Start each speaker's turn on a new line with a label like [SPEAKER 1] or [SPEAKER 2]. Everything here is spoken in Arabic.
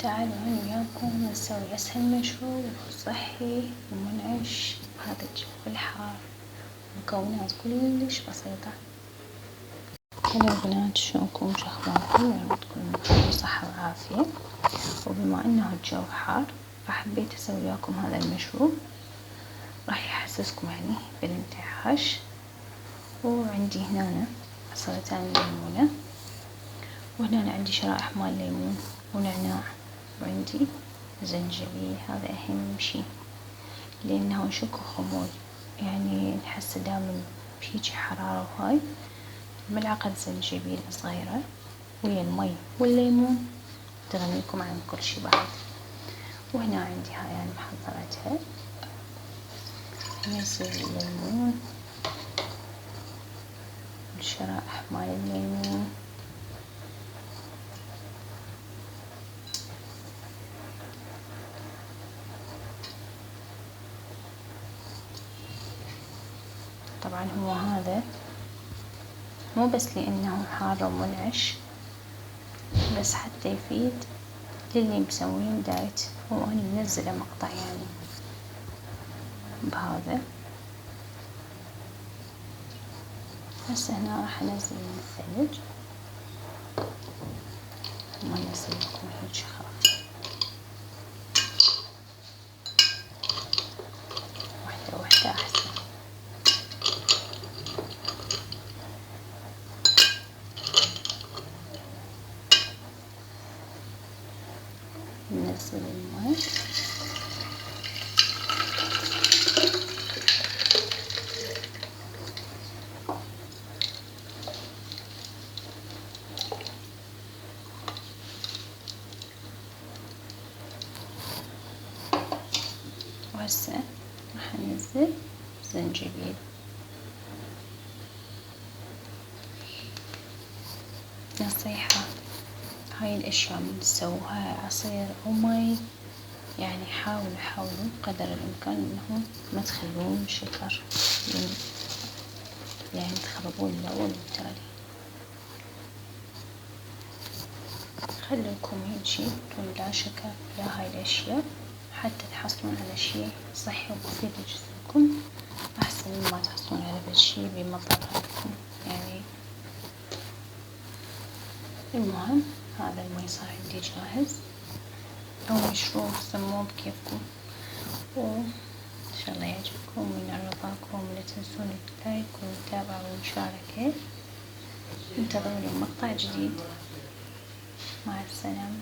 [SPEAKER 1] تعالوا أنا وياكم نسوي أسهل مشروب وصحي ومنعش بهذا الجو الحار، مكونات كلش بسيطة. هلا بنات، شلونكم؟ شو أخباركم؟ يا رب تكونوا بخير وصحة وعافية. وبما إنه الجو حار فحبيت أسوي لكم هذا المشروب، راح يحسسكم يعني بالانتعاش. وعندي هنا عصرتان ليمونة، وهنا عندي شرائح مال ليمون ونعناع، وعندي زنجبيل. هذا أهم شي لأنه نشك خمول، يعني نحس دائما بهيجي حرارة وهاي. ملعقة زنجبيل صغيرة ويا المي والليمون تغنيكم عن كل شي بعد. وهنا عندي هاي أنا محضرتها، ننزل الليمون والشرائح مال الليمون، طبعا هو هذا مو بس لأنه حار ومنعش، بس حتى يفيد للي مسوين دايت. وأنا منزلة مقطع يعني بهذا. هسه هنا راح انزل الثلج، ما انزل لكم هيج خلاص، واحدة واحدة احسن. ننزل الماء، وهسه راح انزل زنجبيل. نصيحة، هاي الاشياء من تسووها عصير او مي، يعني حاولوا قدر الامكان انه ما تخلون شكر، يعني تخربون الاول بالتالي. خلوكم هيجي طول لا شكر لا هاي الاشياء، حتى تحصلون على شي صحي ومفيد لجسمكم، احسن مما تحصلون على شي بمضر لكم يعني. المهم هذا المي صار عندي جاهز، او مشروب سموه بكيفكم، وان شاء الله يعجبكم وينال رضاكم. ولا تنسون اللايك والمتابعة والمشاركة. انتظروني مقطع جديد. مع السلامة.